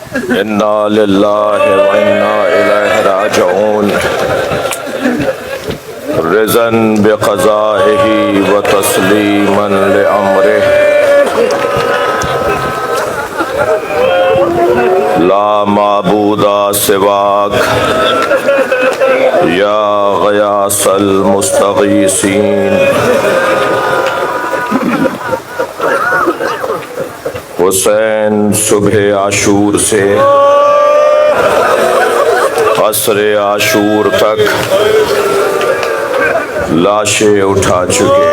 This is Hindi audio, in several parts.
इन्ना लिल्लाहि व इन्ना इलैहि राजिऊन। रिज़न बिक़ज़ाइही व तस्लीमन लिअम्रिही। ला माबूदा सिवाक या ग़यासल मुस्तग़ीसीन। हुसैन सुबह आशूर से असर आशूर तक लाशें उठा चुके।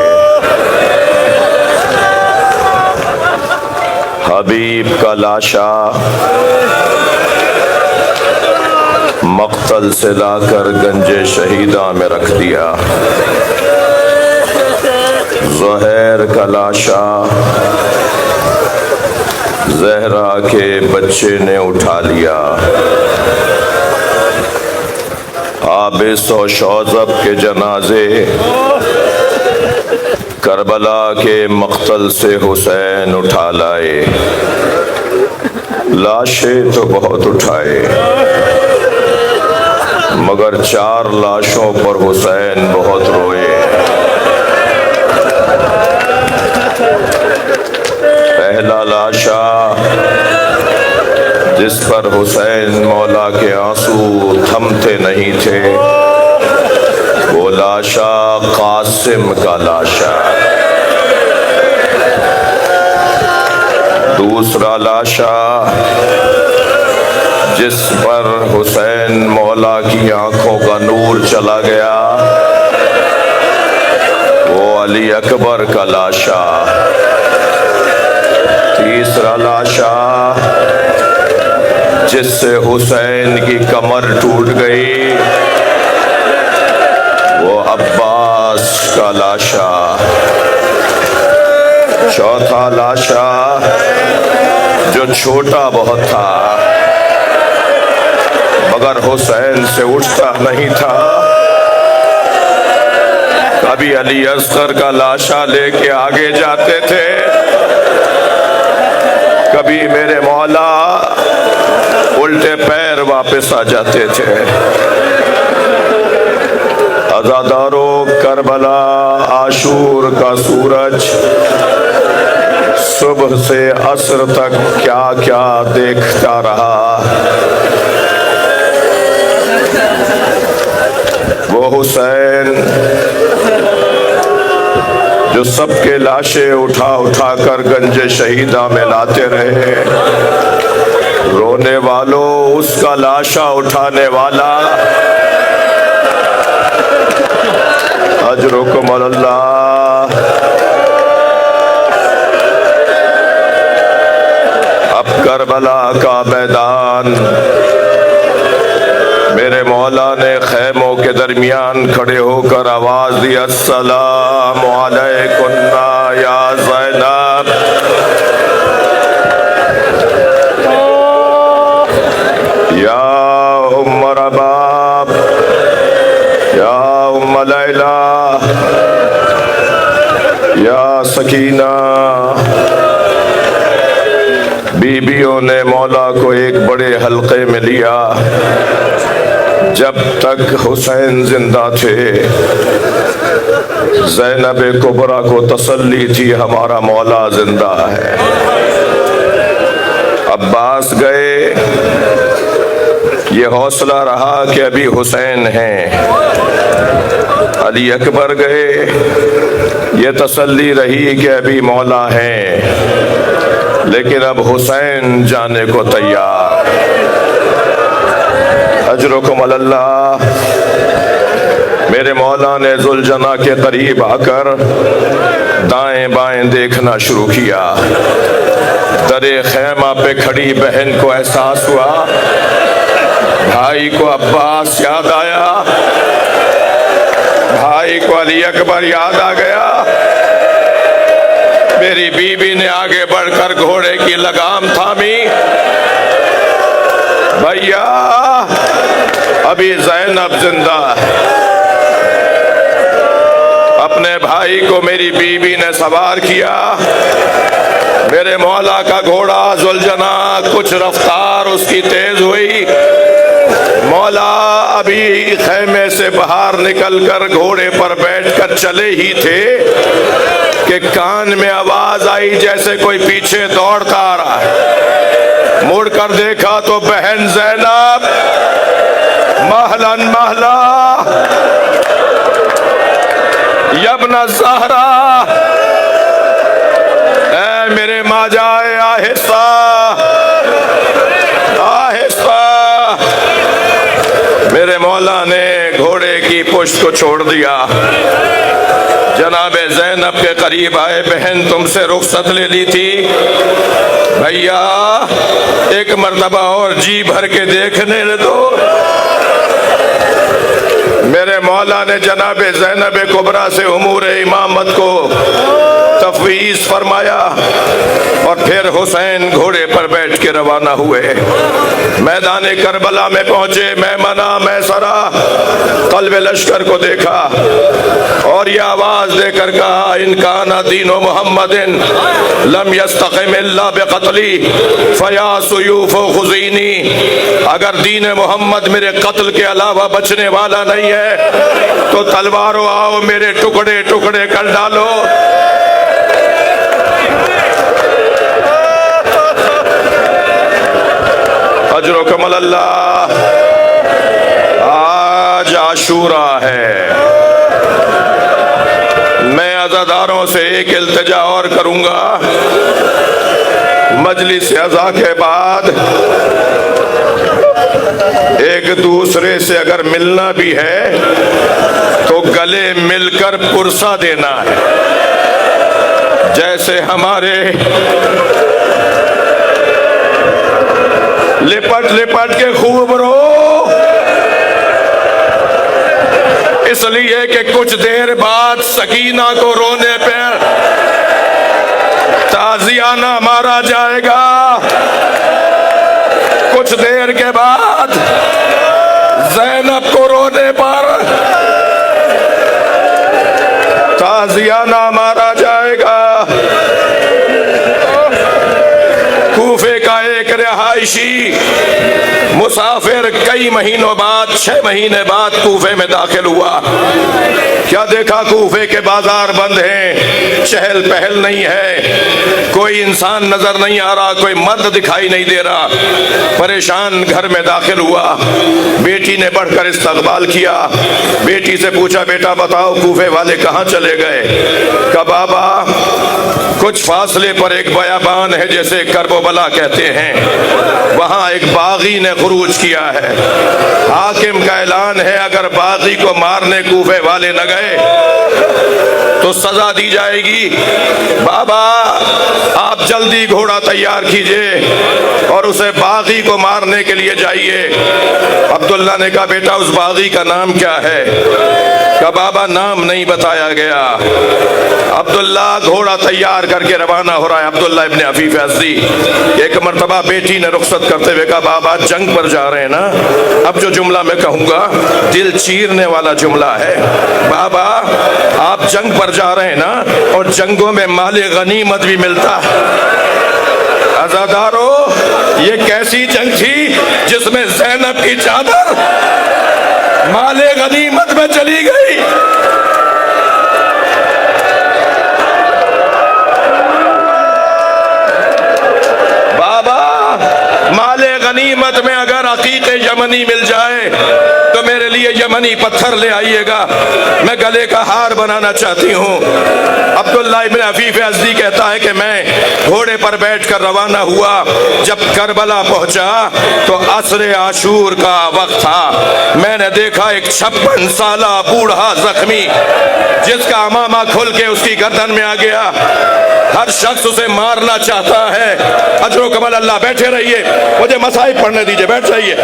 हबीब का लाशा मक़तल से लाकर गंजे शहीदा में रख दिया। ज़ुहैर का लाशा ज़हरा के बच्चे ने उठा लिया। आबिस और शौज़ब के जनाजे करबला के मक़तल से हुसैन उठा लाए। लाशें तो बहुत उठाए मगर 4 लाशों पर हुसैन बहुत रोए। पहला लाशा जिस पर हुसैन मौला के आंसू थमते नहीं थे वो लाशा कासिम का लाशा। दूसरा लाशा जिस पर हुसैन मौला की आंखों का नूर चला गया वो अली अकबर का लाशा। तीसरा लाशा जिससे हुसैन की कमर टूट गई वो अब्बास का लाशा। चौथा लाशा जो छोटा बहुत था मगर हुसैन से उठता नहीं था। कभी अली असगर का लाशा लेके आगे जाते थे कभी मेरे मौला उल्टे पैर वापस आ जाते थे। अज़ादारों करबला आशूर का सूरज सुबह से असर तक क्या क्या देखता रहा। वो हुसैन जो सबके लाशें उठा उठा कर गंजे शहीदा में लाते रहे। रोने वालों उसका लाशा उठाने वाला अजरुकुम अल्लाह। अब करबला का मैदान मेरे मौला ने खैमों के दरमियान खड़े होकर आवाज दी अस्सलामु अलैकुन्ना या ज़ैनब। या उम्म रबाब या उम्म लैला या सकीना। बीबियों ने मौला को एक बड़े हल्के में लिया। जब तक हुसैन जिंदा थे ज़ैनब कुबरा को तसल्ली थी हमारा मौला जिंदा है। अब्बास गए ये हौसला रहा कि अभी हुसैन हैं। अली अकबर गए ये तसल्ली रही कि अभी मौला हैं। लेकिन अब हुसैन जाने को तैयार। अजरुकुम अल्लाह। मेरे मौला ने जुलजना के करीब आकर दाएं बाएं देखना शुरू किया। दरे खैमा पे खड़ी बहन को एहसास हुआ भाई को अब्बास याद आया, भाई को अली अकबर याद आ गया। मेरी बीबी ने आगे बढ़कर घोड़े की लगाम थामी। भैया अभी ज़ैनब जिंदा है। अपने भाई भाई को मेरी बीवी ने सवार किया। मेरे मौला का घोड़ा जुलजना कुछ रफ्तार उसकी तेज हुई। मौला अभी खेमे से बाहर निकलकर घोड़े पर बैठकर चले ही थे कि कान में आवाज आई जैसे कोई पीछे दौड़ता आ रहा है। मुड़कर देखा तो बहन ज़ैनब महलन महला यब्न ज़हरा, ऐ मेरे माजाए आहिस्ता आहिस्ता। मेरे मौला ने घोड़े की पुश्त को छोड़ दिया। जनाबे ज़ैनब के करीब आए, बहन तुमसे रुखसत ले ली थी, भैया एक मर्तबा और जी भर के देखने दो। मेरे मौला ने जनाबे ज़ैनब कुबरा से उमूर इमामत को तफवीज़ फरमाया और फिर हुसैन घोड़े पर बैठ के रवाना हुए। मैदान करबला में पहुंचे। मैमना मैसरा कल्ब लश्कर को देखा और यह आवाज देकर कहा, इनकाना दीनो मुहम्मदिन लम यस्तक़िम इल्ला बिक़त्ली फया सुयूफ़ खुज़ीनी। अगर दीन मोहम्मद मेरे कत्ल के अलावा बचने वाला नहीं है तो तलवारों आओ मेरे टुकड़े टुकड़े कर डालो। अजरो कमल अल्लाह। आज आशूरा है। मैं अज़ादारों से एक इल्तिजा और करूंगा। मजलिस अज़ा के बाद एक दूसरे से अगर मिलना भी है तो गले मिलकर पुरसा देना है। जैसे हमारे लिपट लिपट के खूब रो, इसलिए कि कुछ देर बाद सकीना को रोने पर ताजियाना मारा जाएगा। कुछ देर के बाद ज़ैनब को रोने पर ताजियाना मारा जाएगा। कूफे का एक रिहायशी मुसाफिर कई महीनों बाद 6 महीने बाद कूफे में दाखिल हुआ। क्या देखा, कूफे के बाजार बंद हैं, चहल पहल नहीं है, कोई इंसान नजर नहीं आ रहा, कोई मर्द दिखाई नहीं दे रहा। परेशान घर में दाखिल हुआ। बेटी ने बढ़कर इस्तकबाल किया। बेटी से पूछा, बेटा बताओ कूफे वाले कहाँ चले गए? कहा बाबा कुछ फासले पर एक बयाबान है जैसे करबला कहते हैं, वहां एक बागी ने खुरूज किया है। हाकिम का ऐलान है अगर बागी को मारने कूफे वाले न गए तो सजा दी जाएगी। बाबा आप जल्दी घोड़ा तैयार कीजिए और उसे बागी को मारने के लिए जाइए। अब्दुल्ला ने कहा बेटा उस बागी का नाम क्या है? कहा बाबा नाम नहीं बताया गया। अब्दुल्ला घोड़ा तैयार करके रवाना हो रहा है। अब्दुल्ला इब्ने अफीफ अज़दी। एक मर्तबा बेटी ने रुखसत करते हुए कहा बाबा जंग पर जा रहे हैं ना, अब जो जुमला मैं कहूंगा दिल चीरने वाला जुमला है। बाबा आप जंग पर जा रहे हैं ना, और जंगों में माले गनीमत भी मिलता है। अज़ादारों ये कैसी जंग थी जिसमें ज़ैनब की चादर माले गनीमत में चली गई। बाबा माले गनीमत में अगर अकीक़े यमनी मिल जाए तो मेरे लिए यमनी पत्थर ले आइएगा, मैं गले का हार बनाना चाहती हूँ। अब्दुल्ला इब्ने अफीफ अज़दी कहता है कि मैं घोड़े पर बैठकर रवाना हुआ। जब करबला पहुंचा तो असरे आशूर का वक्त था। मैंने देखा एक 56 साला बूढ़ा जख्मी जिसका अमामा खुल के उसकी गर्दन में आ गया। हर शख्स उसे मारना चाहता है। अजरो कमल अल्लाह। बैठे रहिए, मुझे मसाइब पढ़ने दीजिए, बैठ जाइए।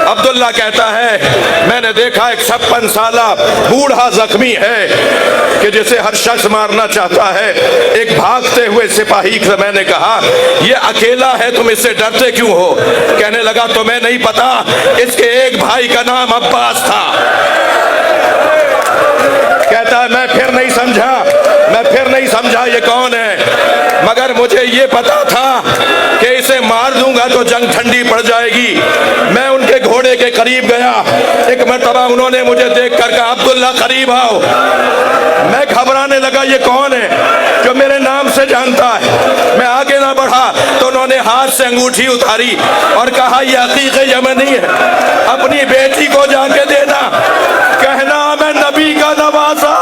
अब्दुल्ला कहता है मैंने देखा एक 56 साला बूढ़ा जख्मी है कि जिसे हर शख्स मारना चाहता है। एक भागते हुए सिपाही से मैंने कहा ये अकेला है, तुम इससे डरते क्यों हो? कहने लगा तुम्हें नहीं पता, इसके एक भाई का नाम अब्बास था। कहता है मैं फिर समझा ये कौन है, मगर मुझे ये पता था कि इसे मार दूंगा तो जंग ठंडी पड़ जाएगी। मैं उनके घोड़े के करीब गया। एक मरतबा उन्होंने मुझे देखकर कहा, अब्दुल्ला करीब आओ। मैं घबराने लगा, ये कौन है जो मेरे नाम से जानता है। मैं आगे ना बढ़ा तो उन्होंने हाथ से अंगूठी उतारी और कहा, यह अकीक़ यमनी है, अपनी बेटी को जाके देना, कहना मैं नबी का नवासा